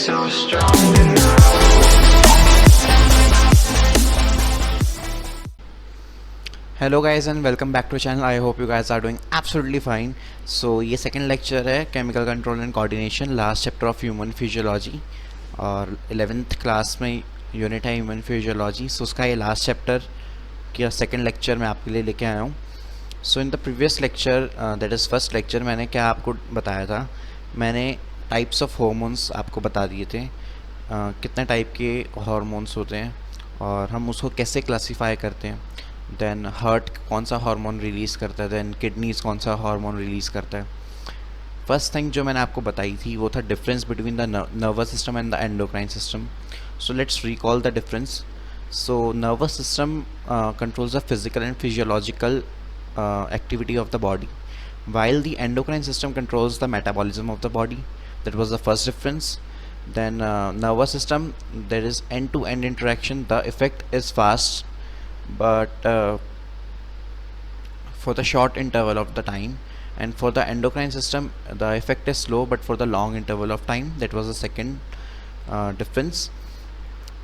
so strong tonight. Hello guys and welcome back to channel. I hope you guys are doing absolutely fine. So ये second lecture है chemical control and coordination, last chapter of human physiology. और 11th class में unit है human physiology. So उसका ये last chapter का second lecture मैं आपके लिए लेके आया हूँ. So in the previous lecture, that is first lecture, मैंने क्या आपको बताया था. मैंने टाइप्स ऑफ हार्मोन्स आपको बता दिए थे. कितने टाइप के हार्मोन्स होते हैं और हम उसको कैसे क्लासीफाई करते हैं. देन हार्ट कौन सा हार्मोन रिलीज़ करता है, देन किडनीज़ कौन सा हार्मोन रिलीज़ करता है. फर्स्ट थिंग जो मैंने आपको बताई थी वो था difference between the nervous system and the endocrine system. So let's recall the difference. So nervous system controls the physical and physiological activity of the body, while the endocrine system controls the metabolism of the body. That was the first difference. Then nervous system, there is end-to-end interaction. The effect is fast, but for the short interval of the time. And for the endocrine system, the effect is slow, but for the long interval of time. That was the second difference.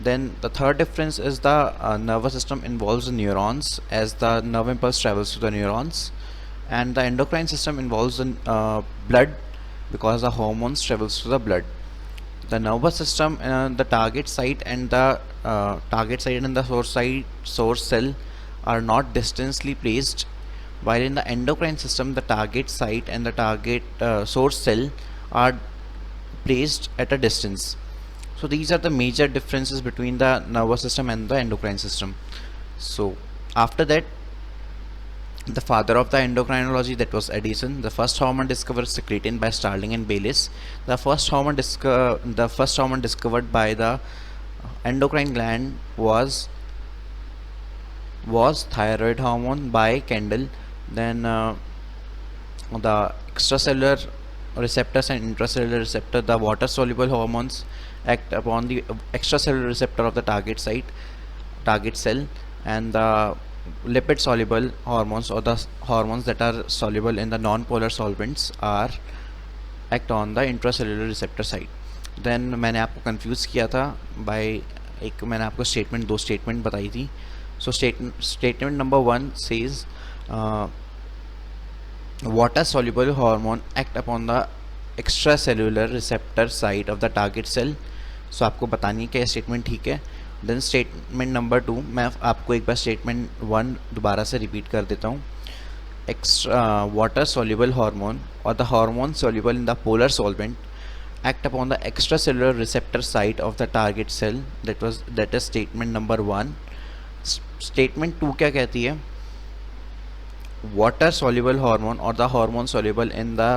Then the third difference is the nervous system involves the neurons, as the nerve impulse travels to the neurons, and the endocrine system involves the blood, because the hormones travels to the blood. The nervous system, the target site and the source cell are not distantly placed, while in the endocrine system the target site and the target source cell are placed at a distance. So these are the major differences between the nervous system and the endocrine system. So after that, the father of the endocrinology, that was Edison. The first hormone discovered secretin by Starling and Bayliss. The first hormone discovered by the endocrine gland was thyroid hormone by Kendall. Then the extracellular receptors and intracellular receptor, the water soluble hormones act upon the extracellular receptor of the target cell, and the lipid soluble hormones, or the hormones that are soluble in the non-polar solvents, are act on the intracellular receptor side. Then मैंने आपको confuse किया था bye मैंने आपको दो statement बताई थी. So statement number 1 says water soluble hormone act upon the extracellular receptor side of the target cell. सो आपको बतानी है क्या स्टेटमेंट ठीक है. देन स्टेटमेंट नंबर 2, मैं आपको एक बार स्टेटमेंट 1 दोबारा से रिपीट कर देता हूँ. Water soluble hormone or the hormone soluble in the polar solvent act upon the extracellular receptor site of the target cell. That is statement number 1. Statement 2 क्या कहती है? Water soluble hormone or the hormone soluble in the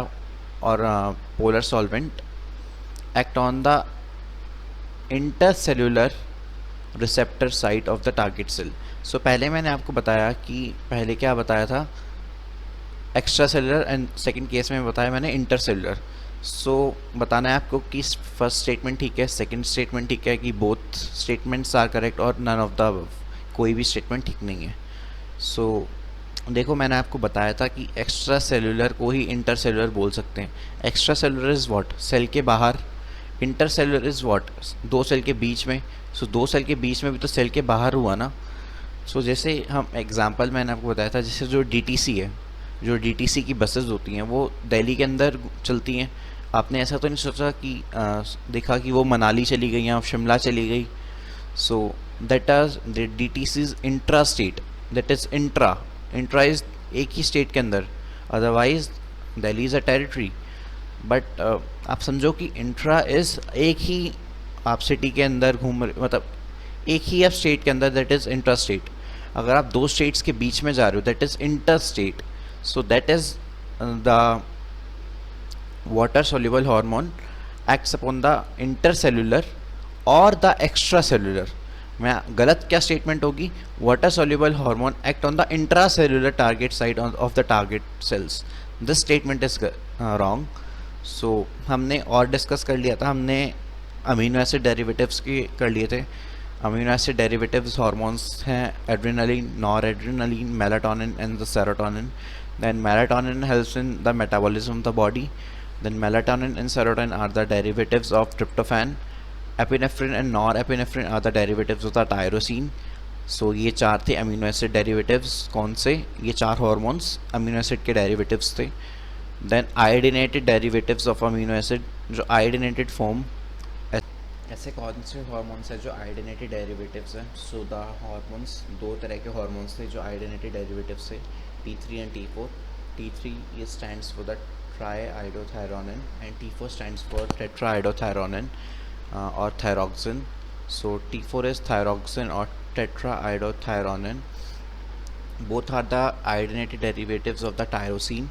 polar solvent act on the intercellular receptor site of the target cell. So पहले मैंने आपको बताया कि पहले क्या बताया था, extra cellular, and second case में बताया मैंने इंटरसेलुलर. सो बताना है आपको कि फर्स्ट स्टेटमेंट ठीक है, सेकेंड स्टेटमेंट ठीक है, कि बोथ स्टेटमेंट्स आर करेक्ट और नन ऑफ द कोई भी स्टेटमेंट ठीक नहीं है. सो देखो, मैंने आपको बताया था कि एक्स्ट्रा सेलुलर को ही इंटरसेलुलर बोल सकते हैं. Extracellular is what? Cell के बाहर. Intercellular is what? दो सेल के बीच में. सो दो सेल के बीच में भी तो सेल के बाहर हुआ ना. सो जैसे हम एग्जांपल मैंने आपको बताया था, जैसे जो डीटीसी है, जो डीटीसी की बसेस होती हैं वो दिल्ली के अंदर चलती हैं. आपने ऐसा तो नहीं सोचा कि देखा कि वो मनाली चली गई या शिमला चली गई. So that are DTC is intra state. That is intra is एक ही स्टेट के अंदर, otherwise Delhi is a territory. But आप समझो कि इंट्रा इज़ एक ही आप सिटी के अंदर घूम रहे, मतलब एक ही आप स्टेट के अंदर, दैट इज़ इंट्रा स्टेट. अगर आप दो स्टेट्स के बीच में जा रहे हो, that is inter state. So that is the water soluble hormone acts upon the intercellular और द एक्स्ट्रा सेलुलर. मैं गलत क्या स्टेटमेंट होगी? Water soluble hormone act on the intracellular target site of the target cells. This statement is wrong. So हमने और discuss कर लिया था, हमने अमीनो एसिड डेरिवेटिव्स की कर लिए थे. अमीनो एसिड डेरिवेटिव्स हार्मोन्स हैं adrenaline, nor adrenaline, melatonin and the serotonin. Then melatonin helps in the metabolism of the body. Then melatonin and serotonin are the derivatives of tryptophan. Epinephrine and norepinephrine are the derivatives of the tyrosine. So ये चार थे amino acid derivatives. कौन से? ये चार hormones amino acid के derivatives थे. Then iodinated derivatives of amino acid, जो आयोडीनेटेड फॉर्म. ऐसे कौन से हार्मोन्स हैं जो आयोडीनेटेड डेरिवेटिव्स हैं? सो द हार्मोन्स, दो तरह के हार्मोन्स थे जो आयोडीनेटेड डेरिवेटिव्स थे, T3 एंड T4. T3 ये stands for the triiodothyronin and T4 stands for tetraiodothyronin or thyroxine. So T4 is thyroxine or tetraiodothyronin. Both are the iodinated derivatives of the tyrosine.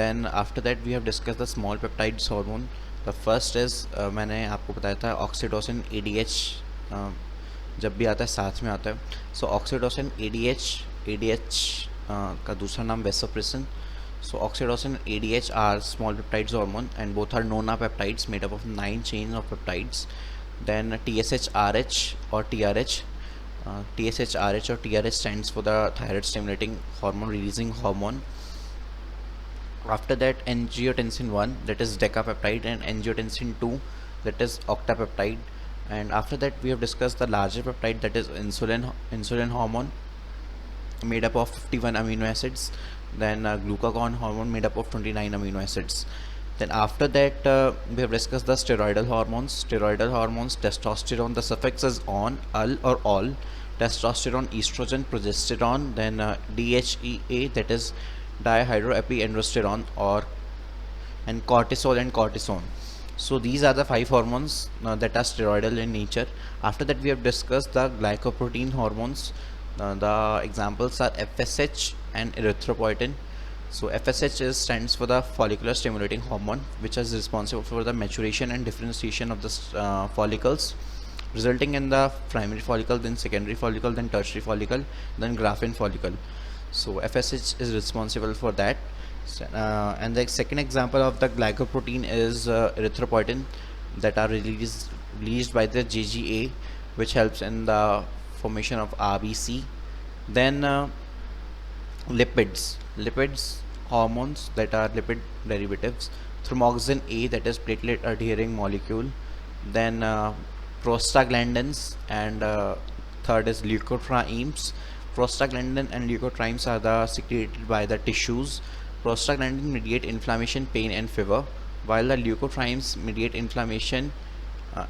Then after that we have discussed the small peptides hormone. The first is मैंने आपको बताया था oxytocin ADH, जब भी आता है साथ में आता है. सो ऑक्सीटोसिन ADH का दूसरा नाम vasopressin. So oxytocin and ADH are small peptides hormone and both are nonapeptides made up of 9 chains of peptides. Then TSHRH or TRH. TSHRH or TRH stands for the thyroid stimulating hormone releasing hormone. After that angiotensin 1, that is decapeptide, and angiotensin 2, that is octapeptide. And after that we have discussed the larger peptide, that is insulin hormone made up of 51 amino acids. Then glucagon hormone made up of 29 amino acids. Then after that we have discussed the steroidal hormones. Steroidal hormones: testosterone, the suffix is on, al or all. Testosterone, estrogen, progesterone. Then DHEA, that is dihydroepiandrosterone, or and cortisol and cortisone. So these are the 5 hormones that are steroidal in nature. After that we have discussed the glycoprotein hormones. The examples are FSH and erythropoietin. So FSH stands for the follicular stimulating hormone, which is responsible for the maturation and differentiation of the follicles, resulting in the primary follicle, then secondary follicle, then tertiary follicle, then Graafian follicle. So FSH is responsible for that. And the second example of the glycoprotein is erythropoietin, that are released by the GGA, which helps in the formation of RBC. Then lipids hormones, that are lipid derivatives. Thymoxin A, that is platelet adhering molecule. Then prostaglandins, and third is leukotrienes. Prostaglandin and leukotrienes are the secreted by the tissues. Prostaglandin mediate inflammation, pain and fever, while the leukotrienes mediate inflammation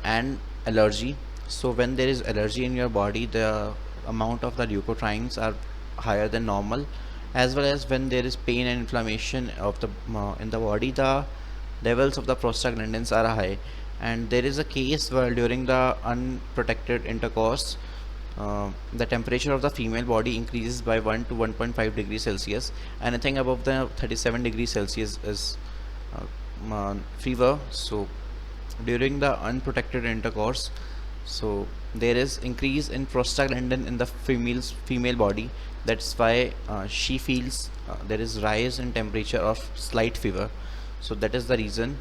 and allergy. So when there is allergy in your body, the amount of the leukotrienes are higher than normal, as well as when there is pain and inflammation of the in the body, the levels of the prostaglandins are high. And there is a case where during the unprotected intercourse, the temperature of the female body increases by 1 to 1.5 degrees Celsius. Anything above the 37 degrees Celsius is fever. So during the unprotected intercourse, so there is increase in prostaglandin in the female body. That's why she feels there is rise in temperature of slight fever. So that is the reason,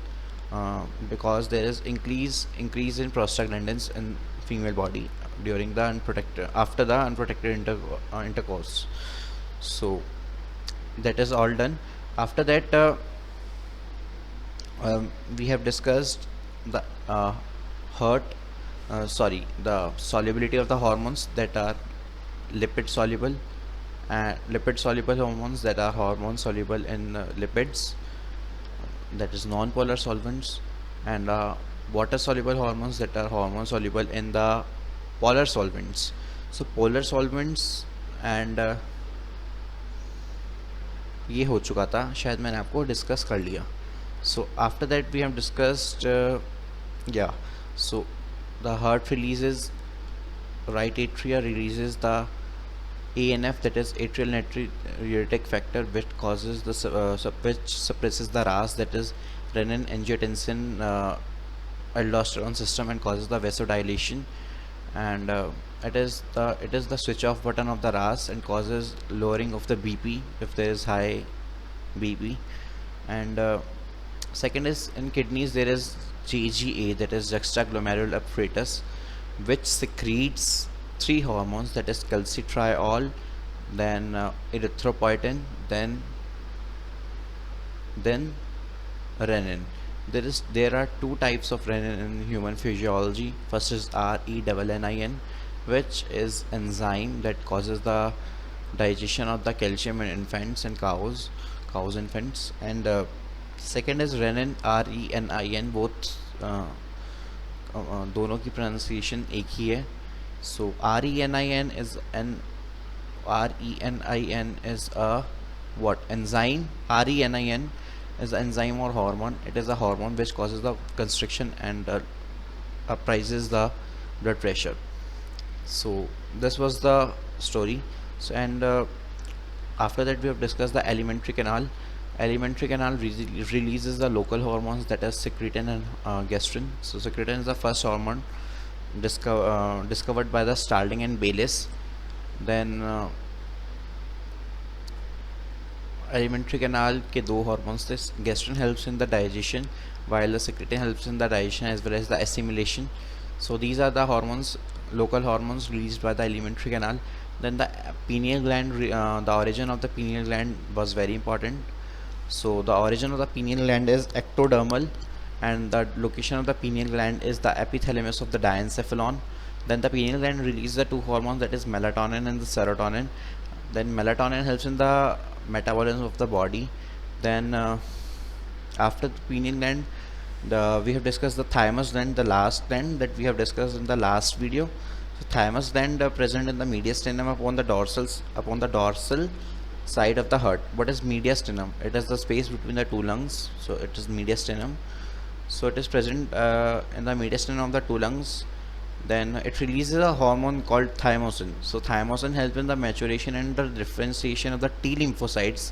because there is increase in prostaglandins in female body during the after the unprotected intercourse. So that is all done. After that we have discussed the the solubility of the hormones that are lipid soluble, and lipid soluble hormones that are hormone soluble in lipids, that is non-polar solvents, and water soluble hormones that are hormone soluble in the polar solvents. So polar solvents and ये हो चुका था, शायद मैंने आपको discuss कर लिया. So after that we have discussed so the heart releases, right atria releases the ANF, that is atrial natriuretic factor, which causes the which suppresses the RAS, that is renin angiotensin aldosterone system, and causes the vasodilation. And it is the switch off button of the RAS and causes lowering of the BP if there is high BP. And second is in kidneys there is JGA, that is juxtaglomerular apparatus, which secretes 3 hormones, that is calcitriol, then erythropoietin, then renin. There are two types of renin in human physiology. First is RENNIN, which is enzyme that causes the digestion of the calcium in infants and cows infants, and second is renin, RENIN. Both दोनों की pronunciation एक ही है. So RENIN is a what enzyme? RENIN is an enzyme or hormone. It is a hormone which causes the constriction and rises the blood pressure. So this was the story. So and after that we have discussed the alimentary canal. Alimentary canal releases the local hormones, that is secretin and gastrin. So secretin is the first hormone discovered by the Starling and Bayliss. Then alimentary canal के दो hormones थे. Gastrin helps in the digestion, while the secretin helps in the digestion as well as the assimilation. So these are the hormones, local hormones released by the alimentary canal. Then the pineal gland, the origin of the pineal gland was very important. So the origin of the pineal gland is ectodermal, and the location of the pineal gland is the epithalamus of the diencephalon. Then the pineal gland releases the two hormones, that is melatonin and the serotonin. Then melatonin helps in the metabolism of the body. Then after the pineal gland, we have discussed the thymus gland, the last gland that we have discussed in the last video. So thymus gland present in the mediastinum upon the dorsal side of the heart. What is mediastinum? It is the space between the two lungs, so it is mediastinum. So it is present in the mediastinum of the two lungs. Then it releases a hormone called thymosin. So thymosin helps in the maturation and the differentiation of the T lymphocytes,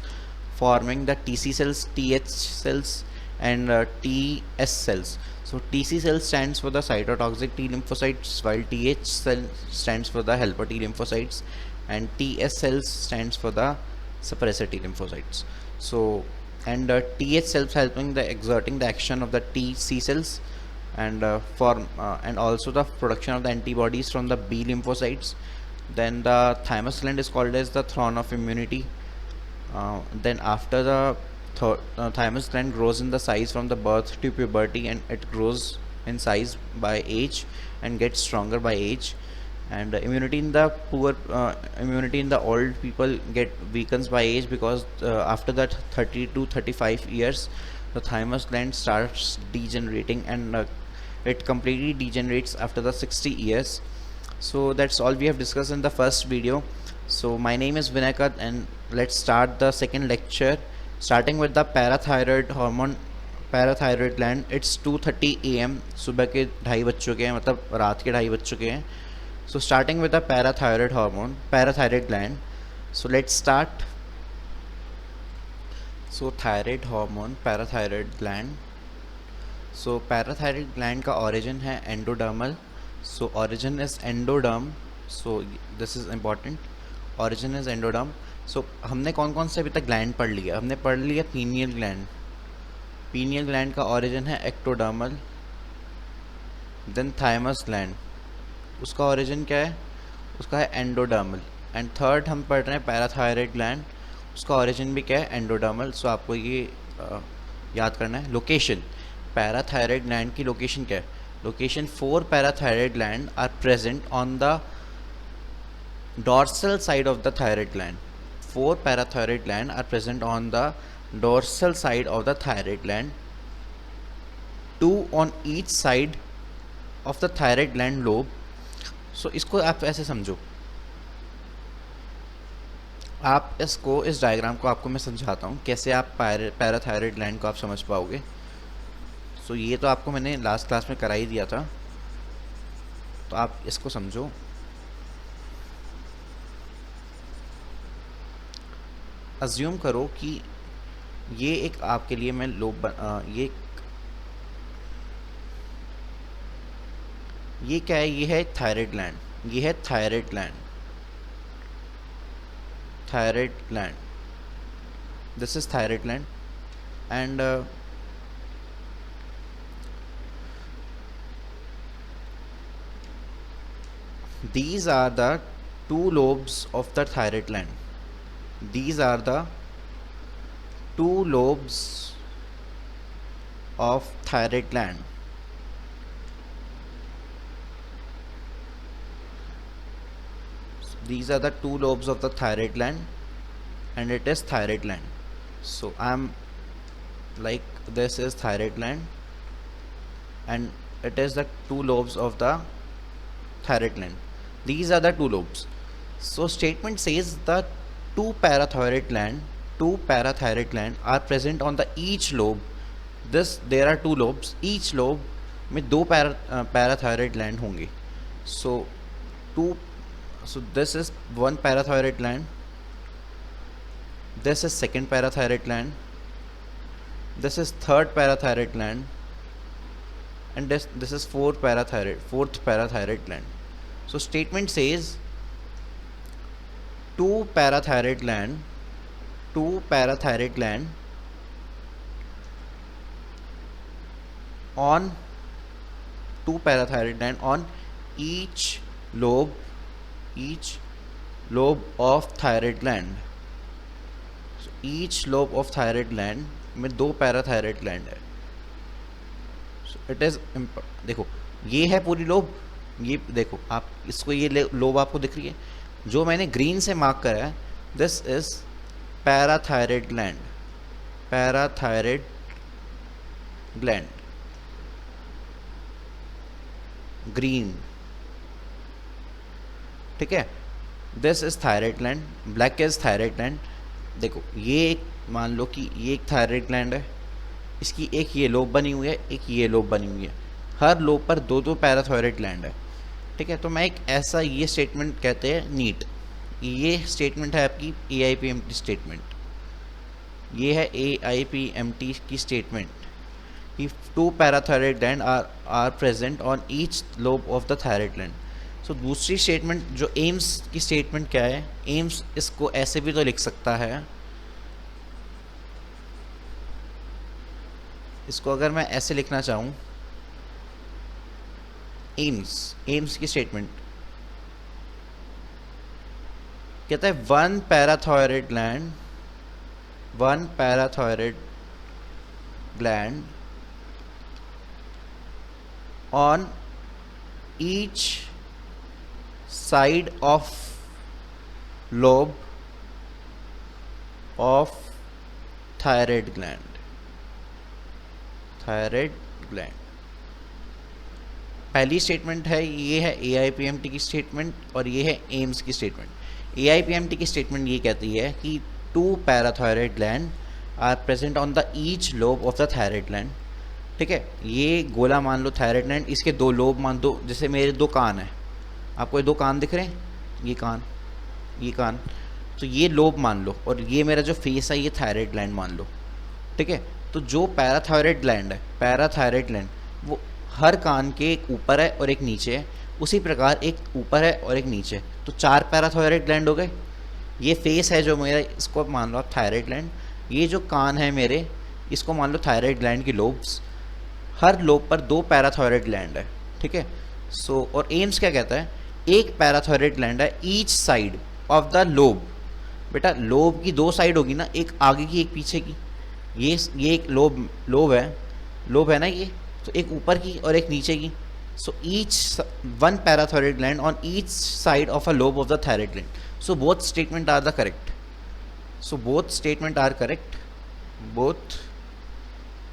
forming the TC cells, TH cells, and TS cells. So TC cell stands for the cytotoxic T lymphocytes, while TH cell stands for the helper T lymphocytes, and TS cells stands for the suppressor T lymphocytes. So and TH cells helping the exerting the action of the TC cells, and and also the production of the antibodies from the B lymphocytes. Then the thymus gland is called as the throne of immunity. Then after the thymus gland grows in the size from the birth to puberty, and it grows in size by age and gets stronger by age. And immunity in the immunity in the old people get weakens by age, because after that 30 to 35 years the thymus gland starts degenerating, and it completely degenerates after the 60 years. So that's all we have discussed in the first video. So my name is Vinaykat, and let's start the second lecture, starting with the parathyroid hormone, parathyroid gland. It's 2:30 AM, सुबह के 2:30 बज चुके हैं, मतलब रात के 2:30 बज चुके हैं. So starting with the parathyroid hormone, parathyroid gland. So let's start. So thyroid hormone, parathyroid gland. So parathyroid gland का origin है endodermal. So origin is endoderm. So this is important. Origin is endoderm. So हमने कौन कौन से अभी तक gland पढ़ लिया? हमने पढ़ लिया पीनियल ग्लैंड. पीनियल ग्लैंड का origin है ectodermal. Then thymus gland, उसका ओरिजिन क्या है? उसका है एंडोडर्मल. एंड थर्ड हम पढ़ रहे हैं पैराथायरॉयड ग्लैंड, उसका ओरिजिन भी क्या है? एंडोडर्मल. सो आपको ये याद करना है. लोकेशन, पैराथायरॉयड ग्लैंड की लोकेशन क्या है? Location 4 parathyroid gland are present on the dorsal side of the thyroid gland. 4 parathyroid gland are present on the dorsal side of the thyroid gland, 2 on each side of the thyroid gland lobe. So इसको आप ऐसे समझो, आप इसको, इस diagram को आपको मैं समझाता हूँ कैसे आप पैराथायरॉयड ग्लैंड को आप समझ पाओगे. सो ये तो आपको मैंने लास्ट क्लास में करा ही दिया था, तो आप इसको समझो. अज्यूम करो कि ये एक आपके लिए मैं ये क्या है? ये है थायराइड ग्लैंड. ये है thyroid gland. Thyroid gland, this is thyroid gland. And these are the 2 lobes of the thyroid gland. These are the 2 lobes of thyroid gland. These are the two lobes of the thyroid gland, and it is thyroid gland. So I'm like, this is thyroid gland, and it is the two lobes of the thyroid gland. These are the two lobes. So statement says the two parathyroid gland are present on the each lobe. There are two lobes, each lobe में दो parathyroid gland होंगे. So this is one parathyroid gland, this is second parathyroid gland, this is third parathyroid gland, and this is fourth parathyroid gland. So statement says two parathyroid gland on each lobe of thyroid gland. So each lobe of thyroid gland में दो parathyroid gland है. So it is देखो, ये है पूरी lobe, ये देखो आप इसको, ये लोब आपको दिख रही है, जो मैंने ग्रीन से मार्क करा है, this is parathyroid gland, green, ठीक है. This is thyroid gland, black is thyroid gland. देखो ये एक, मान लो कि ये एक थायराइड ग्लैंड है, इसकी एक ये लोब बनी हुई है, एक ये लोब बनी हुई है, हर लोब पर दो दो पैराथायरॉयड ग्लैंड है, ठीक है. तो मैं एक ऐसा, ये स्टेटमेंट कहते हैं नीट. ये स्टेटमेंट है आपकी AIPMT स्टेटमेंट, ये है AIPMT की statement. If two parathyroid gland are present on each lobe of the thyroid gland. So दूसरी स्टेटमेंट जो एम्स की स्टेटमेंट क्या है, एम्स इसको ऐसे भी तो लिख सकता है, इसको अगर मैं ऐसे लिखना चाहूँ, एम्स की स्टेटमेंट कहता है one parathyroid gland on each side of lobe of thyroid gland. पहली स्टेटमेंट है, ये है AIPMT की स्टेटमेंट, और ये है एम्स की स्टेटमेंट. AIPMT की स्टेटमेंट ये कहती है कि two parathyroid gland are present on the each lobe of the thyroid gland, ठीक है. ये गोला मान लो थायराइड ग्लैंड, इसके दो लोब मान दो, जैसे मेरे दो कान हैं, आपको ये दो कान दिख रहे हैं, ये कान, तो ये लोब मान लो, और ये मेरा जो फेस है ये थायराइड ग्लैंड मान लो, ठीक है. तो जो पैराथायरॉयड ग्लैंड वो हर कान के एक ऊपर है और एक नीचे है, उसी प्रकार एक ऊपर है और एक नीचे, तो चार पैराथायरॉयड ग्लैंड हो गए. ये फेस है जो मेरा, इसको मान लो आप थायराइड ग्लैंड, ये जो कान है मेरे, इसको मान लो थायराइड ग्लैंड की लोब्स, हर लोब पर दो पैराथायरॉयड ग्लैंड है, ठीक है. सो और एम्स क्या कहता है, एक पैराथायरॉयड ग्लैंड है each side of the lobe. बेटा लोब की दो साइड होगी ना, एक आगे की एक पीछे की, ये एक लोब है ना ये, तो एक ऊपर की और एक नीचे की. So each one parathyroid gland on each side of a lobe of the thyroid gland. So both statement are correct. Both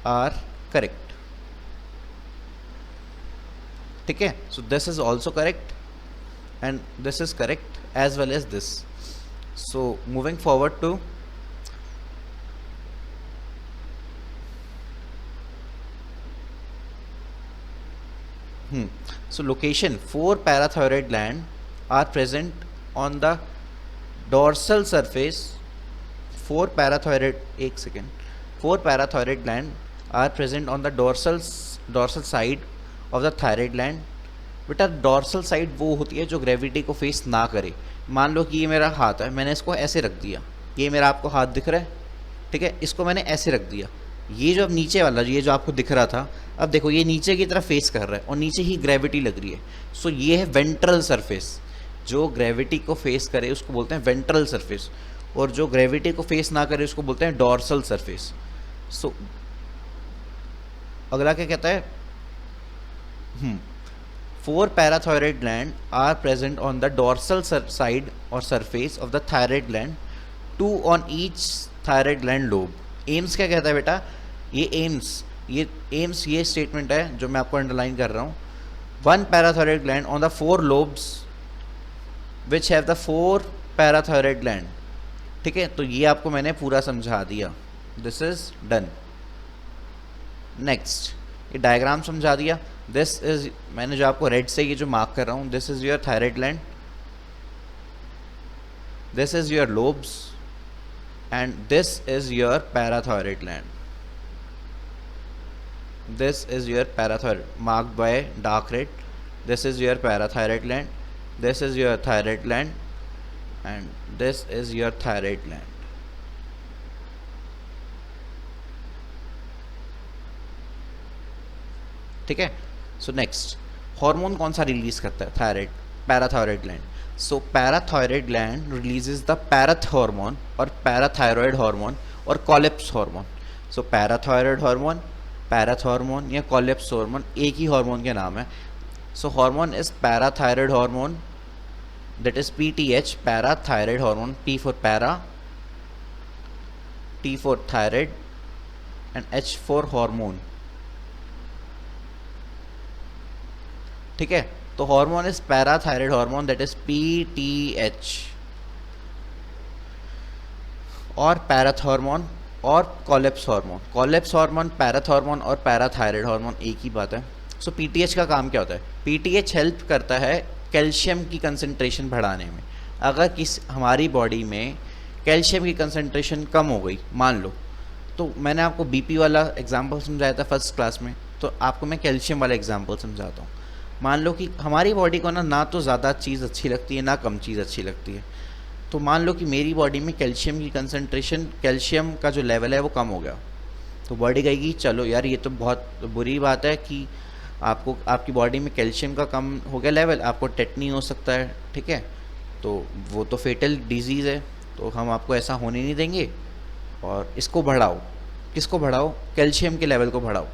are correct, ठीक है. So this is also correct and this is correct as well as this. So moving forward to so location, four parathyroid gland are present on the dorsal surface. Four parathyroid gland are present on the dorsal side of the thyroid gland. बेटा dorsal side वो होती है जो gravity को face ना करे. मान लो कि ये मेरा हाथ है, मैंने इसको ऐसे रख दिया, ये मेरा आपको हाथ दिख रहा है, ठीक है, इसको मैंने ऐसे रख दिया. ये जो अब नीचे वाला, ये जो आपको दिख रहा था, अब देखो ये नीचे की तरफ फेस कर रहा है और नीचे ही ग्रेविटी लग रही है. सो ये है वेंट्रल सरफेस. जो ग्रेविटी को फेस करे उसको बोलते हैं वेंट्रल सरफेस, और जो ग्रेविटी को फेस ना करे उसको बोलते हैं डॉर्सल सरफेस. सो अगला क्या कहता है, 4 parathyroid gland are present on the dorsal side or surface of the thyroid gland, 2 on each thyroid gland lobe. AIIMS क्या कहता है बेटा, ये एम्स ये स्टेटमेंट है जो मैं आपको अंडरलाइन कर रहा हूँ. 1 parathyroid gland on the 4 lobes which have the 4 parathyroid gland. ठीक है, तो ये आपको मैंने पूरा समझा दिया. This is done. नेक्स्ट, ये डायग्राम समझा दिया. दिस इज, मैंने जो आपको रेड से ये जो मार्क कर रहा हूँ, this is your thyroid gland, this is your lobes and this is your parathyroid gland. This is your parathyroid marked by dark red. This is your parathyroid gland, this is your thyroid gland and this is your thyroid gland. ठीक है. So next, hormone कौन सा release करता है, thyroid, parathyroid gland. So parathyroid gland releases the parath hormone और parathyroid hormone और collapse hormone. So parath hormone या collapse hormone एक ही हार्मोन के नाम है. So hormone is parathyroid hormone, that is PTH, parathyroid hormone. P for para, T for thyroid and H for hormone. ठीक है, तो hormone is parathyroid hormone, that is PTH. और पैराथ हार्मोन और कॉलेप्स हार्मोन, पैराथ हार्मोन और parathyroid hormone एक ही बात है. सो PTH का काम क्या होता है, PTH हेल्प करता है कैल्शियम की कंसंट्रेशन बढ़ाने में. अगर हमारी बॉडी में कैल्शियम की कंसंट्रेशन कम हो गई मान लो, तो मैंने आपको BP वाला एग्जांपल समझाया था फर्स्ट क्लास में, तो आपको मैं कैल्शियम वाला एग्जांपल समझाता हूँ. मान लो कि हमारी बॉडी को ना तो ज़्यादा चीज़ अच्छी लगती है ना कम चीज़ अच्छी लगती है. तो मान लो कि मेरी बॉडी में कैल्शियम की कंसंट्रेशन, कैल्शियम का जो लेवल है वो कम हो गया, तो बॉडी कहेगी चलो यार ये तो बहुत बुरी बात है कि आपकी बॉडी में कैल्शियम का कम हो गया लेवल, आपको टेटनी हो सकता है. ठीक है, तो वो तो फेटल डिजीज़ है, तो हम आपको ऐसा होने नहीं देंगे और इसको बढ़ाओ. किसको बढ़ाओ, कैल्शियम के लेवल को बढ़ाओ.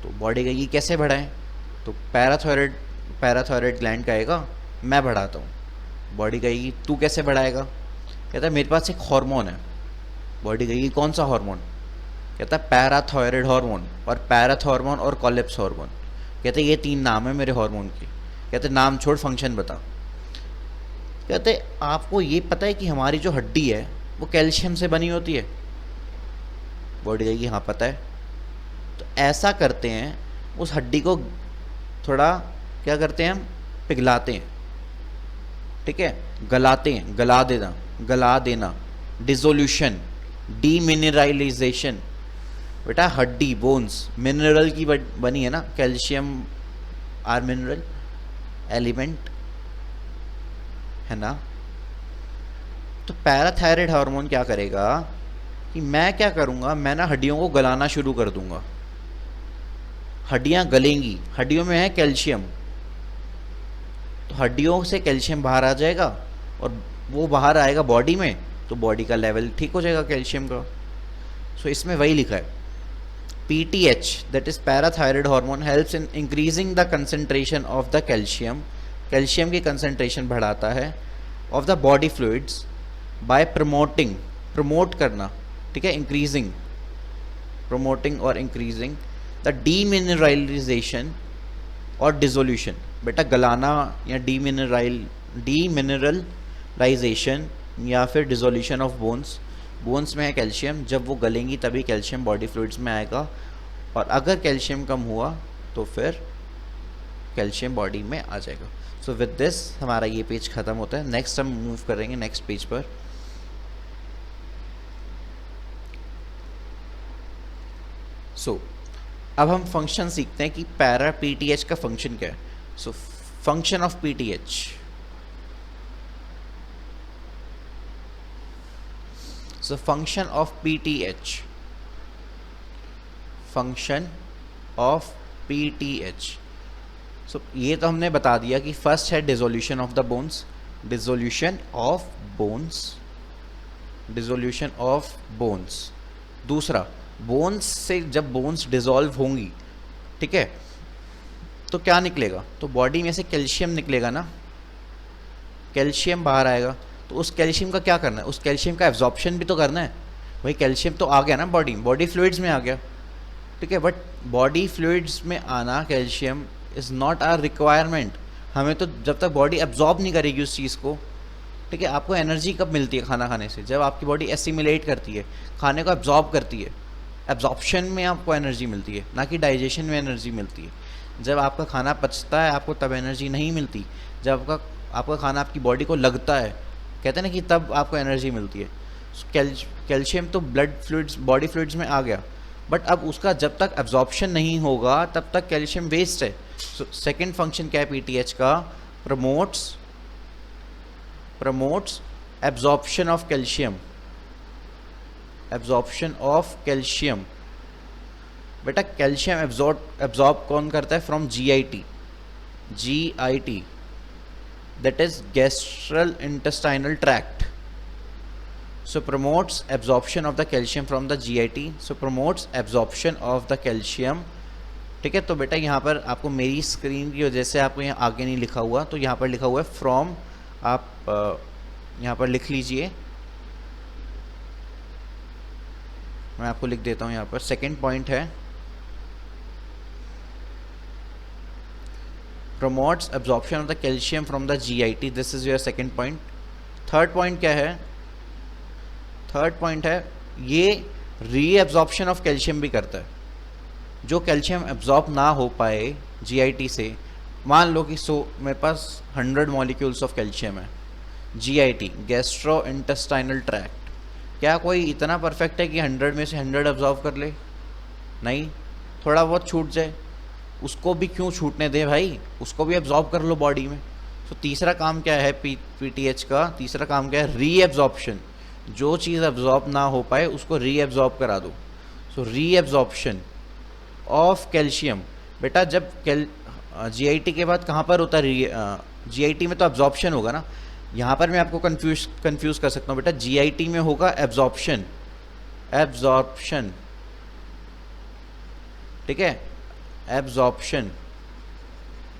तो बॉडी कहेगी कैसे बढ़ाएं, तो पैराथायराइड ग्लैंड कहेगा मैं बढ़ाता हूँ. बॉडी कहेगी तू कैसे बढ़ाएगा, कहता है मेरे पास एक हार्मोन है. बॉडी कहेगी कौन सा हार्मोन, कहता है पैराथायराइड हार्मोन और पैराथ हार्मोन और कॉलेप्स हार्मोन. कहते ये 3 नाम है मेरे हार्मोन के. कहते नाम छोड़ फंक्शन बता. कहते आपको ये पता है कि हमारी जो हड्डी है वो कैल्शियम से बनी होती है. बॉडी कहेगी हाँ पता है. तो ऐसा करते हैं, उस हड्डी को थोड़ा क्या करते हैं हम, पिघलाते हैं. ठीक है, गलाते हैं, गला देना, डिसोल्यूशन, डीमिनरलाइजेशन. बेटा हड्डी, बोन्स मिनरल की बनी है ना, कैल्शियम आर मिनरल एलिमेंट है ना. तो पैराथायराइड हार्मोन क्या करेगा कि मैं क्या करूँगा, मैं ना हड्डियों को गलाना शुरू कर दूंगा. हड्डियाँ गलेंगी, हड्डियों में है कैल्शियम, तो हड्डियों से कैल्शियम बाहर आ जाएगा और वो बाहर आएगा बॉडी में, तो बॉडी का लेवल ठीक हो जाएगा कैल्शियम का. सो इसमें वही लिखा है PTH, that is parathyroid hormone, helps in increasing the concentration of the calcium. Calcium की कंसंट्रेशन बढ़ाता है of the body fluids by promote करना. ठीक है, इंक्रीजिंग, प्रमोटिंग और इंक्रीजिंग द डीमिनरलाइजेशन और डिसोल्यूशन. बेटा गलाना या डीमिनरलाइजेशन या फिर डिसोल्यूशन ऑफ बोन्स में है कैल्शियम, जब वो गलेंगी तभी कैल्शियम बॉडी फ्लूइड्स में आएगा, और अगर कैल्शियम कम हुआ तो फिर कैल्शियम बॉडी में आ जाएगा. सो विद दिस हमारा ये पेज ख़त्म होता है. नेक्स्ट हम मूव करेंगे नेक्स्ट पेज पर. सो अब हम फंक्शन सीखते हैं कि पैरा PTH का फंक्शन क्या है. So function of PTH. So function of PTH, function of PTH. सो ये तो हमने बता दिया कि फर्स्ट है dissolution of the bones, dissolution of bones. दूसरा बोन्स से जब बोन्स डिसॉल्व होंगी, ठीक है, तो क्या निकलेगा, तो बॉडी में से कैल्शियम निकलेगा ना, कैल्शियम बाहर आएगा। तो उस कैल्शियम का क्या करना है, उस कैल्शियम का एब्जॉर्प्शन भी तो करना है। वही कैल्शियम तो आ गया ना बॉडी फ्लूइड्स में आ गया, ठीक है, बट बॉडी फ्लूइड्स में आना calcium is not our requirement. हमें तो जब तक बॉडी एब्जॉर्ब नहीं करेगी उस चीज़ को, ठीक है। आपको एनर्जी कब मिलती है खाना खाने से, जब आपकी बॉडी एसिमिलेट करती है, खाने को एब्जॉर्ब करती है। एब्जॉर्प्शन में आपको एनर्जी मिलती है, ना कि डाइजेशन में एनर्जी मिलती है। जब आपका खाना पचता है आपको तब एनर्जी नहीं मिलती, जब आपका खाना आपकी बॉडी को लगता है, कहते हैं ना कि तब आपको एनर्जी मिलती है। कैल्शियम तो ब्लड फ्लूइड्स, बॉडी फ्लूइड्स में आ गया, बट अब उसका जब तक एब्जॉर्प्शन नहीं होगा तब तक कैल्शियम वेस्ट है। सो सेकेंड फंक्शन क्या है पीटीएच का, promotes absorption of calcium, absorption of calcium. बेटा कैल्शियम एब्जॉर्ब कौन करता है, from GIT, that is gastral intestinal tract. So promotes absorption of the calcium from the GIT, so promotes absorption of the calcium, ठीक है। तो बेटा यहाँ पर आपको मेरी स्क्रीन की वजह से आपको यहाँ आगे नहीं लिखा हुआ, तो यहाँ पर लिखा हुआ है फ्रॉम, आप यहाँ पर लिख लीजिए, मैं आपको लिख देता हूँ यहाँ पर। सेकेंड पॉइंट है promotes absorption of the calcium from the GIT, this is your second point। Third point क्या है, थर्ड पॉइंट है ये रीएब्जॉर्प्शन ऑफ कैल्शियम भी करता है। जो कैल्शियम एब्जॉर्ब ना हो पाए जीआईटी से, मान लो कि मेरे पास 100 मॉलिक्यूल्स ऑफ कैल्शियम है, जीआईटी गैस्ट्रो इंटेस्टाइनल ट्रैक्ट, क्या कोई इतना परफेक्ट है कि 100 में से 100 एब्जॉर्ब कर ले, नहीं, थोड़ा बहुत छूट जाए, उसको भी क्यों छूटने दे भाई, उसको भी एब्जॉर्ब कर लो बॉडी में। तो तीसरा काम क्या है पीटीएच का, तीसरा काम क्या है, रीएब्जॉर्प्शन। जो चीज़ एब्जॉर्ब ना हो पाए उसको रीएब्जॉर्ब करा दो। सो रीएब्जॉर्प्शन ऑफ कैल्शियम, बेटा जब जीआईटी के बाद कहाँ पर होता है, जीआईटी में तो एब्जॉर्प्शन होगा ना, यहाँ पर मैं आपको कंफ्यूज कर सकता हूँ बेटा, जीआईटी में होगा एब्जॉर्प्शन, ठीक है, एब्जॉर्प्शन,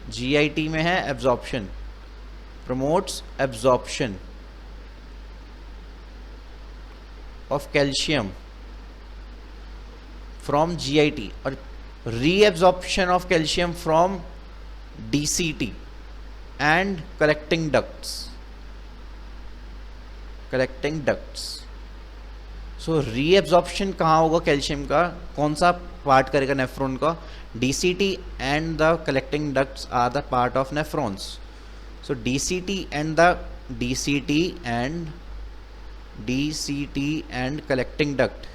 जीआईटी में है absorption, promotes absorption of calcium from GIT, और reabsorption of calcium from DCT and collecting ducts, so reabsorption कहाँ होगा कैल्शियम का, कौन सा पार्ट करेगा नेफ्रॉन का, DCT and the collecting ducts are the part of nephrons। so DCT and collecting duct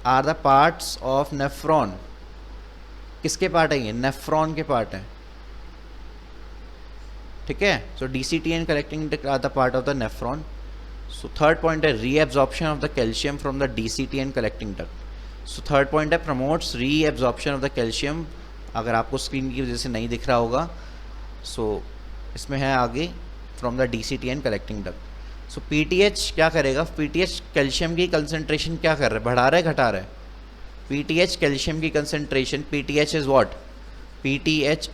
are the parts of nephron। किसके part है ये, नेफ्रॉन के पार्ट है, ठीक है। सो DCT and collecting duct are the part of the nephron। So third point है reabsorption of the calcium from the DCT and collecting duct। So third point है promotes reabsorption of the calcium. अगर आपको screen की वजह से नहीं दिख रहा होगा, सो इसमें है आगे from the DCT and collecting duct। So PTH क्या करेगा, पीटीएच कैल्शियम की कंसंट्रेशन क्या कर रहा है, बढ़ा रहा है घटा रहा है, पीटीएच कैल्शियम की concentration, PTH is what, PTH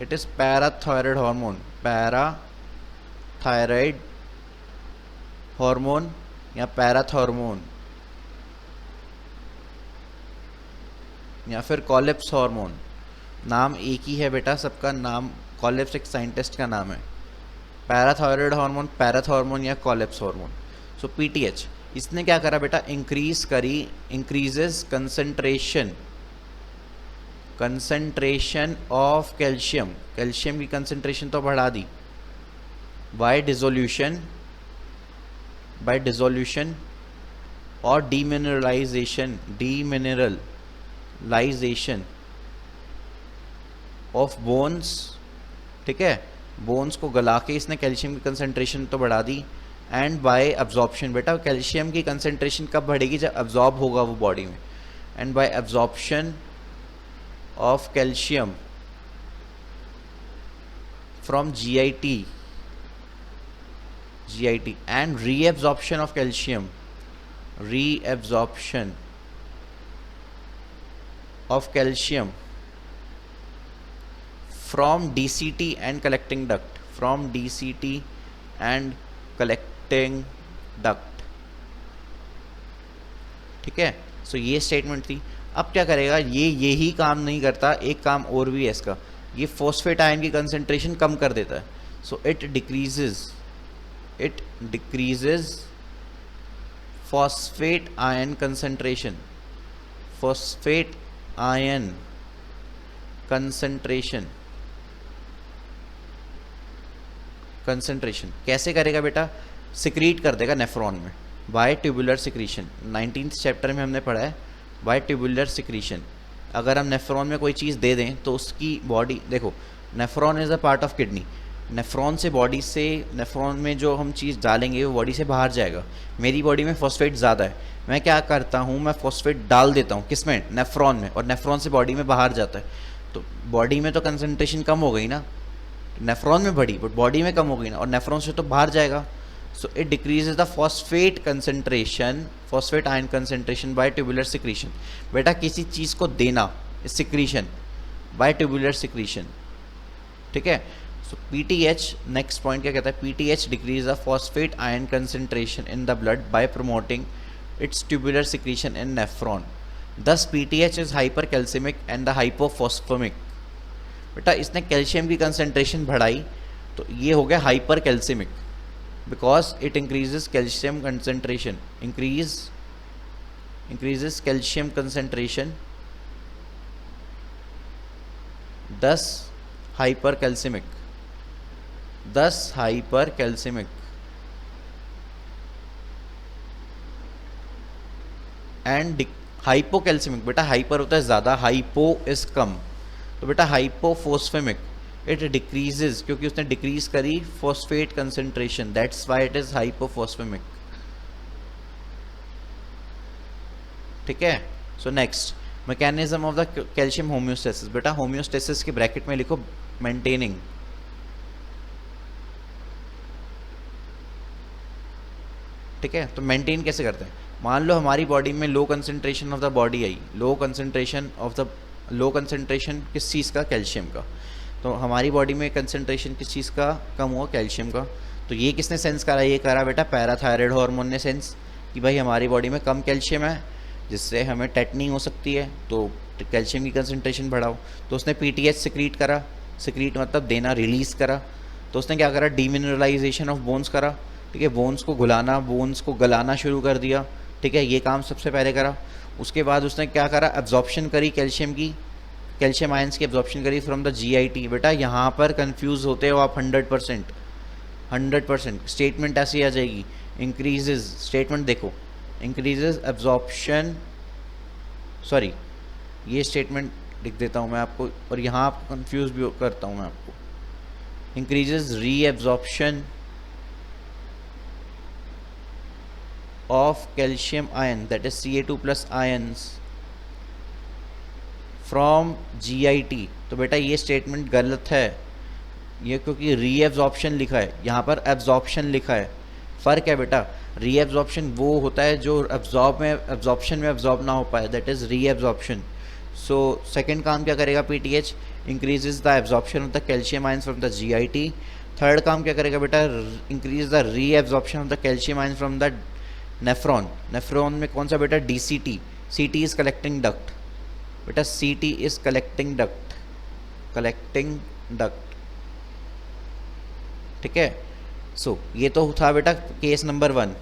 it is parathyroid hormone या पैराथॉर्मोन या फिर कॉलिप्स हार्मोन, नाम एक ही है बेटा सबका नाम, कॉलिप्स एक साइंटिस्ट का नाम है, पैराथायरॉयड हार्मोन, पैराथॉर्मोन या कॉलिप्स हार्मोन। सो पीटीएच इसने क्या करा बेटा, इंक्रीजेस कंसंट्रेशन ऑफ कैल्शियम की कंसंट्रेशन तो बढ़ा दी, बाय डिसोल्यूशन और डीमिनरलाइजेशन ऑफ बोन्स, ठीक है, बोन्स को गला के इसने कैल्शियम की कंसंट्रेशन तो बढ़ा दी, एंड बाय एब्जॉर्प्शन, बेटा कैल्शियम की कंसंट्रेशन कब बढ़ेगी, जब एब्जॉर्ब होगा वो बॉडी में, and bye absorption of calcium from GIT and reabsorption of calcium from DCT and collecting duct, ठीक है। सो ये स्टेटमेंट थी। अब क्या करेगा ये, यही काम नहीं करता, एक काम और भी है इसका, ये फॉस्फेट आयन की कंसंट्रेशन कम कर देता है। सो it decreases phosphate ion concentration कैसे करेगा बेटा? सिक्रीट कर देगा नेफ्रॉन में bye tubular secretion. 19th chapter में हमने पढ़ा है बाय ट्यूबुलर सिक्रीशन। अगर हम नेफ्रॉन में कोई चीज़ दे दें तो उसकी बॉडी, देखो nephron is a part of kidney, nephron से बॉडी से, नेफ्रॉन में जो हम चीज़ डालेंगे वो बॉडी से बाहर जाएगा। मेरी बॉडी में फॉस्फेट ज़्यादा है, मैं क्या करता हूँ, मैं फॉस्फेट डाल देता हूँ किसमें? नेफ्रॉन में, और नेफ्रॉन से बॉडी में बाहर जाता है। तो बॉडी में तो कंसंट्रेशन कम हो गई ना, नेफ्रॉन में बढ़ी बट बॉडी में कम हो गई ना, और नेफ्रॉन से तो बाहर जाएगा। So it decreases the phosphate ion concentration by tubular secretion. बेटा किसी चीज़ को देना, सिक्रीशन बाय ट्यूबुलर सिक्रीशन, ठीक है। सो PTH, नेक्स्ट पॉइंट क्या कहता है? PTH decrease the phosphate ion concentration in the blood by promoting its tubular secretion in nephron. Thus PTH is hyper calcemic and the hypophosphatemic. बेटा इसने calcium की concentration बढ़ाई तो ये हो गया hyper calcaemic, because it increases calcium concentration, increases calcium concentration, दस hyper calcemic and hypocalcaemic. बेटा हाइपर होता है ज़्यादा, हाइपो इज कम, तो बेटा हाइपोफॉस्फेमिक इट डिक्रीजेज, क्योंकि उसने डिक्रीज करी phosphate concentration, that's why it is hypophosphatemic, ठीक है। So next mechanism of the calcium homeostasis. बेटा होम्योस्टेसिस के ब्रैकेट में लिखो मेंटेनिंग, ठीक है। तो मेंटेन कैसे करते हैं? मान लो हमारी बॉडी में low concentration of the body I, low concentration किस चीज़ का? कैल्शियम का। तो हमारी बॉडी में कंसंट्रेशन किस चीज़ का कम हुआ? कैल्शियम का। तो ये किसने सेंस करा? ये करा बेटा पैराथायराइड हार्मोन ने सेंस, कि भाई हमारी बॉडी में कम कैल्शियम है जिससे हमें टेटनी हो सकती है, तो कैल्शियम की कंसंट्रेशन बढ़ाओ। तो उसने PTH सिक्रीट करा, सिक्रीट मतलब देना, रिलीज़ करा। तो उसने क्या करा? डीमिनरलाइजेशन ऑफ बोन्स करा, ठीक है। बोन्स को गलाना शुरू कर दिया, ठीक है। ये काम सबसे पहले करा। उसके बाद उसने क्या करा? एब्जॉर्प्शन करी कैल्शियम आयंस की एब्जॉर्प्शन करी फ्रॉम द GIT। बेटा यहाँ पर कंफ्यूज होते हो आप 100%। स्टेटमेंट ऐसी आ जाएगी, इंक्रीजेज, स्टेटमेंट देखो, इंक्रीजेज एब्जॉर्प्शन, सॉरी ये स्टेटमेंट लिख देता हूँ मैं आपको, और यहाँ आपको कंफ्यूज भी करता हूँ मैं आपको। Increases reabsorption of calcium ion, that is Ca2+ ions from GIT। तो बेटा ये स्टेटमेंट गलत है, ये क्योंकि रीएब्जॉर्प्शन लिखा है, यहाँ पर एब्जॉर्प्शन लिखा है। फ़र्क है बेटा, रीएब्जॉर्प्शन वो होता है जो एब्जॉर्प्शन में एब्जॉर्ब ना हो पाए, that is reabsorption. So second काम क्या करेगा? PTH increases the absorption of the calcium ions from the GIT। Third काम क्या करेगा बेटा? Increase the reabsorption of the calcium ions from the nephron में कौन सा बेटा? DCT। CT is collecting duct, बेटा CT इज कलेक्टिंग डक्ट, ठीक है। सो ये तो था बेटा केस नंबर 1,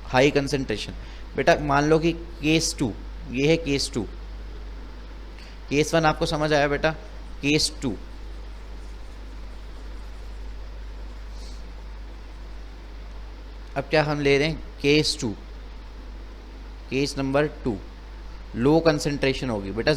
हाई कंसंट्रेशन। बेटा मान लो कि केस 2, ये है केस 2। केस 1 आपको समझ आया बेटा? केस 2, अब क्या हम ले रहे हैं? केस नंबर 2, लो कंसंट्रेशन होगी बेटा,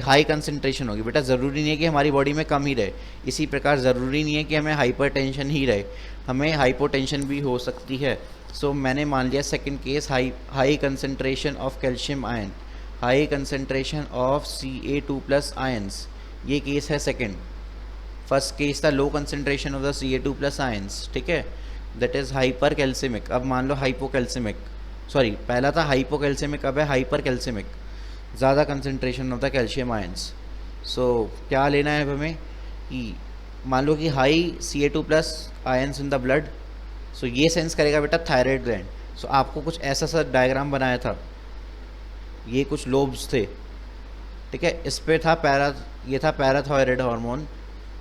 हाई कंसंट्रेशन होगी बेटा। ज़रूरी नहीं है कि हमारी बॉडी में कम ही रहे, इसी प्रकार ज़रूरी नहीं है कि हमें हाइपरटेंशन ही रहे, हमें हाइपोटेंशन भी हो सकती है। सो मैंने मान लिया second case, high concentration of calcium ion, high concentration of Ca2+ ions, ये केस है सेकंड। फर्स्ट केस था low concentration of the Ca2+ ions, ठीक है, दैट इज़ हाइपर कैल्सिमिक। अब मान लो हाइपोकैल्सिमिक, सॉरी पहला था हाइपोकैल्सिमिक, अब है हाइपर कैल्सिमिक, ज़्यादा concentration of the calcium ions. So क्या लेना है हमें कि मान लो कि high Ca2+ ions in the blood, so ये सेंस करेगा बेटा थायराइड ग्लैंड। सो आपको कुछ ऐसा सा डायग्राम बनाया था, ये कुछ लोब्स थे, ठीक है, इस पे था ये था पैराथायराइड हार्मोन,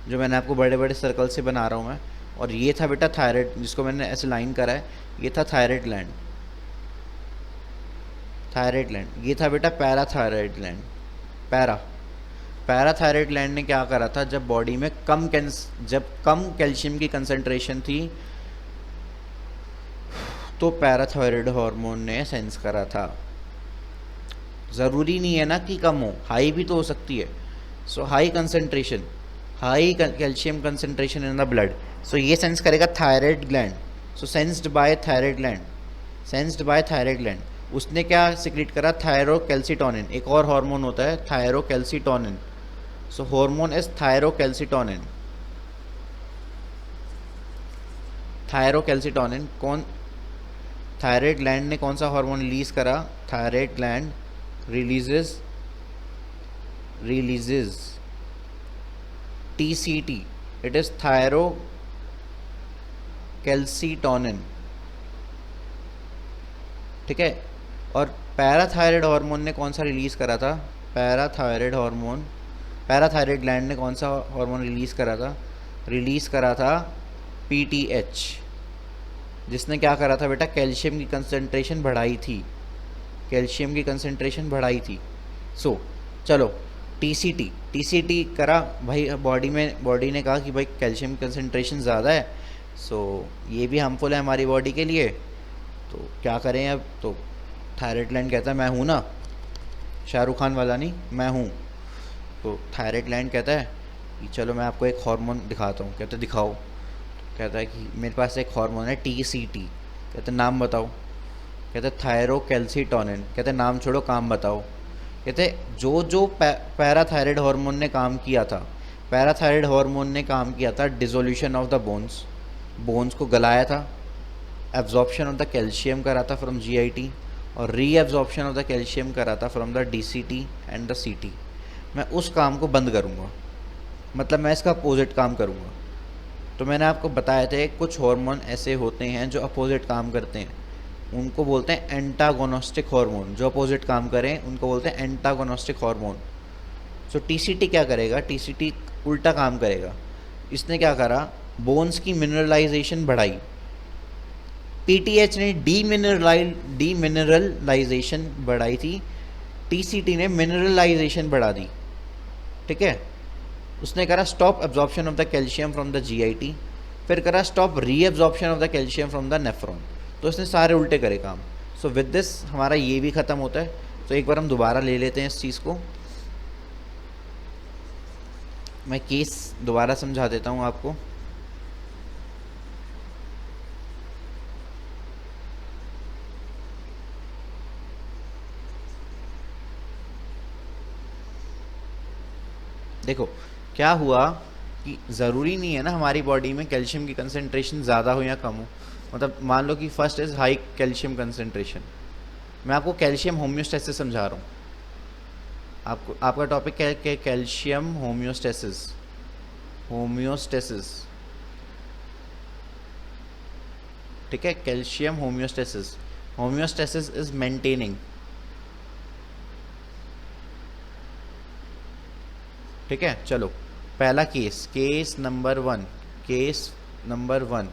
जो मैंने आपको बड़े बड़े सर्कल से बना रहा हूँ मैं, और ये था बेटा थायराइड, जिसको मैंने ऐसे लाइन करा है, ये था थायराइड ग्लैंड, थायराइड ग्लैंड, ये था बेटा पैराथायराइड ग्लैंड। पैराथायराइड ग्लैंड ने क्या करा था, जब बॉडी में जब कम कैल्शियम की कंसंट्रेशन थी तो पैराथायराइड हार्मोन ने सेंस करा था। ज़रूरी नहीं है ना कि कम हो, हाई भी तो हो सकती है। So high concentration, high calcium concentration in the blood, so ये सेंस करेगा thyroid gland. So sensed by thyroid gland, sensed by thyroid gland, उसने क्या सिक्रीट करा, थायरोकैल्सिटोनिन, एक और हार्मोन होता है thyrocalcitonin. So hormone is thyrocalcitonin. Thyrocalcitonin कौन, थायराइड ग्लैंड ने कौन सा हार्मोन रिलीज करा, thyroid gland releases TCT, it is thyrocalcitonin, ठीक है। और पैराथायराइड हार्मोन ने कौन सा रिलीज़ करा था, पैराथायराइड ग्लैंड ने कौन सा हार्मोन रिलीज़ करा था PTH, जिसने क्या करा था बेटा, कैल्शियम की कंसंट्रेशन बढ़ाई थी, सो चलो TCT करा भाई, बॉडी ने कहा कि भाई कैल्शियम कंसंट्रेशन ज़्यादा है, सो ये भी हार्मफुल है हमारी बॉडी के लिए, तो क्या करें अब। तो थायराइड ग्लैंड कहता है मैं हूँ ना, शाहरुख खान वाला नहीं, मैं हूँ। तो थायराइड ग्लैंड कहता है कि चलो मैं आपको एक हार्मोन दिखाता हूँ। कहते दिखाओ। कहता है कि मेरे पास एक हार्मोन है TCT। कहते नाम बताओ। कहते थायरोकैल्सिटोनिन। कहते नाम छोड़ो, काम बताओ। कहते जो पैराथायराइड हार्मोन ने काम किया था, पैराथायराइड हार्मोन ने काम किया था डिसोल्यूशन ऑफ द बोन्स को गलाया था, एब्जॉर्प्शन ऑफ द कैल्शियम करा था फ्रॉम GIT, और रीएब्जॉर्प्शन ऑफ द कैल्शियम करा था from the DCT and the CT। मैं उस काम को बंद करूँगा, मतलब मैं इसका अपोजिट काम करूँगा। तो मैंने आपको बताया था कुछ हार्मोन ऐसे होते हैं जो अपोजिट काम करते हैं, उनको बोलते हैं एंटागोनिस्टिक हार्मोन। जो अपोजिट काम करें उनको बोलते हैं एंटागोनिस्टिक हार्मोन। सो TCT क्या करेगा, TCT उल्टा काम करेगा। इसने क्या करा, बोन्स की मिनरलाइजेशन बढ़ाई। PTH ने डीमिनरलाइजेशन बढ़ाई थी, TCT ने मिनरलाइजेशन बढ़ा दी, ठीक है। उसने करा stop absorption of the calcium from the GIT, फिर करा stop reabsorption of the calcium from the nephron. तो इसने सारे उल्टे करे काम। सो विद दिस हमारा ये भी ख़त्म होता है। तो एक बार हम दोबारा ले लेते हैं इस चीज़ को, मैं केस दोबारा समझा देता हूँ आपको। देखो क्या हुआ कि ज़रूरी नहीं है ना हमारी बॉडी में कैल्शियम की कंसंट्रेशन ज़्यादा हो या कम हो। मतलब मान लो कि first is high calcium concentration, मैं आपको कैल्शियम होम्योस्टेसिस समझा रहा हूँ। आपका टॉपिक क्या है, कैल्शियम होम्योस्टेसिस, ठीक है। कैल्शियम होम्योस्टेसिस इज मेंटेनिंग, ठीक है। चलो पहला केस नंबर वन,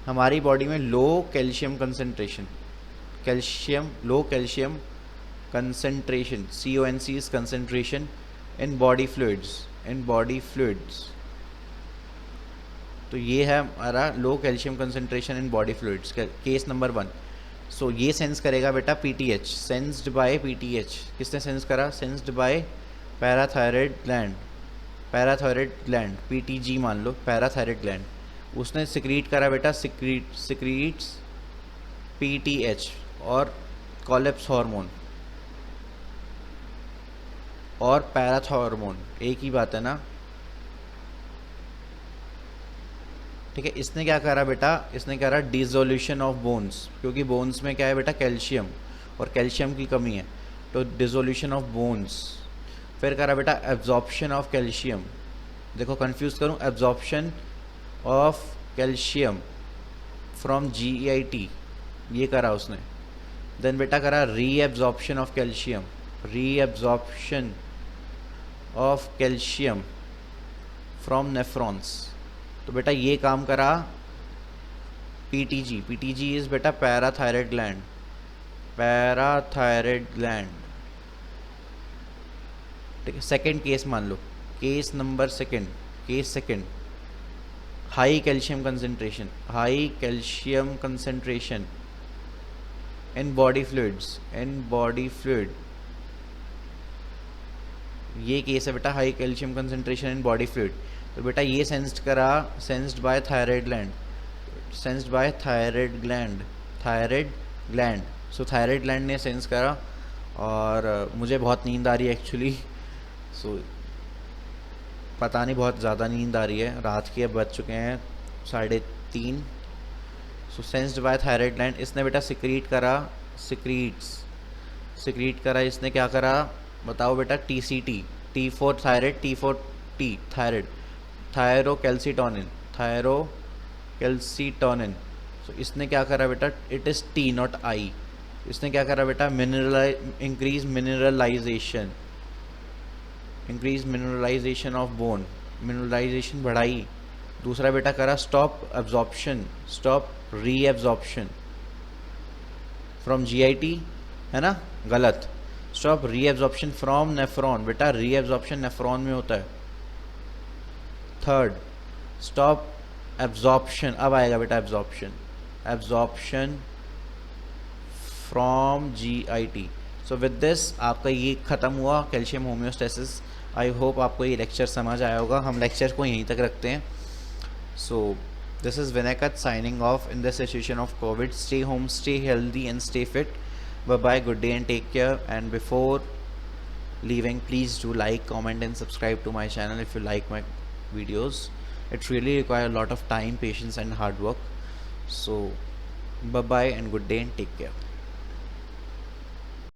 हमारी बॉडी में low calcium concentration, CONC is concentration in body fluids, तो ये है हमारा low calcium concentration in body fluids, case number 1। So ये सेंस करेगा बेटा PTH, सेंस्ड बाय PTH। किसने सेंस करा, sensed by parathyroid gland, PTG मान लो, पैराथायराइड ग्लैंड। उसने सिक्रीट करा बेटा, सिक्रीट्स PTH और कोलेप्स हार्मोन, और पैराथॉर्मोन, एक ही बात है ना, ठीक है। इसने क्या करा बेटा, इसने करा डिसोल्यूशन ऑफ बोन्स, क्योंकि बोन्स में क्या है बेटा, कैल्शियम, और कैल्शियम की कमी है, तो डिसोल्यूशन ऑफ बोन्स। फिर करा बेटा एब्जॉर्प्शन ऑफ कैल्शियम, देखो कंफ्यूज करूँ, absorption of calcium from GEIT, ये करा उसने। देन बेटा करा reabsorption of calcium, reabsorption of calcium from nephrons, तो बेटा ये काम करा PTG। PTG इज बेटा पैराथायराइड ग्लैंड, पैराथायराइड ग्लैंड, ठीक है। सेकेंड केस मान लो, case number second, case second, high calcium concentration, high calcium concentration in body fluids, in body fluid, ये केस है बेटा high calcium concentration in body fluid. तो बेटा ये सेंस्ड करा, sensed by thyroid gland, sensed by thyroid gland, thyroid gland, so thyroid gland ने sense करा। और मुझे बहुत नींद आ रही है एक्चुअली, सो पता नहीं बहुत ज़्यादा नींद आ रही है, रात के अब बज चुके हैं 3:30। सो सेंस्ड बाय थायराइड ग्लैंड, इसने बेटा सिक्रीट करा, सिक्रीट करा, इसने क्या करा बताओ बेटा, TCT, T4 thyroid, T4T thyroid, thyrocalcitonin, thyrocalcitonin. सो इसने क्या करा बेटा, it is T not I, इसने क्या करा बेटा, increase mineralization, increase mineralization of bone, mineralization बढ़ाई। दूसरा बेटा करा stop absorption, stop reabsorption from GIT, है ना, गलत, स्टॉप रीएब्जॉर्प्शन फ्रॉम नेफ्रॉन, बेटा रीएब्जॉर्प्शन नेफ्रॉन में होता है। थर्ड स्टॉप एब्जॉर्प्शन, अब आएगा बेटा absorption, absorption from GIT। So with this आपका ये ख़त्म हुआ कैल्शियम होम्योस्टेसिस। आई होप आपको ये लेक्चर समझ आया होगा, हम लेक्चर को यहीं तक रखते हैं। So this is Vinaykat signing off in the situation of COVID. Stay home, stay healthy and stay fit. Bye bye, good day and take care. And before leaving, please do like, comment and subscribe to my channel if you like my videos. It really requires a lot of time, patience and hard work. So bye bye and good day and take care.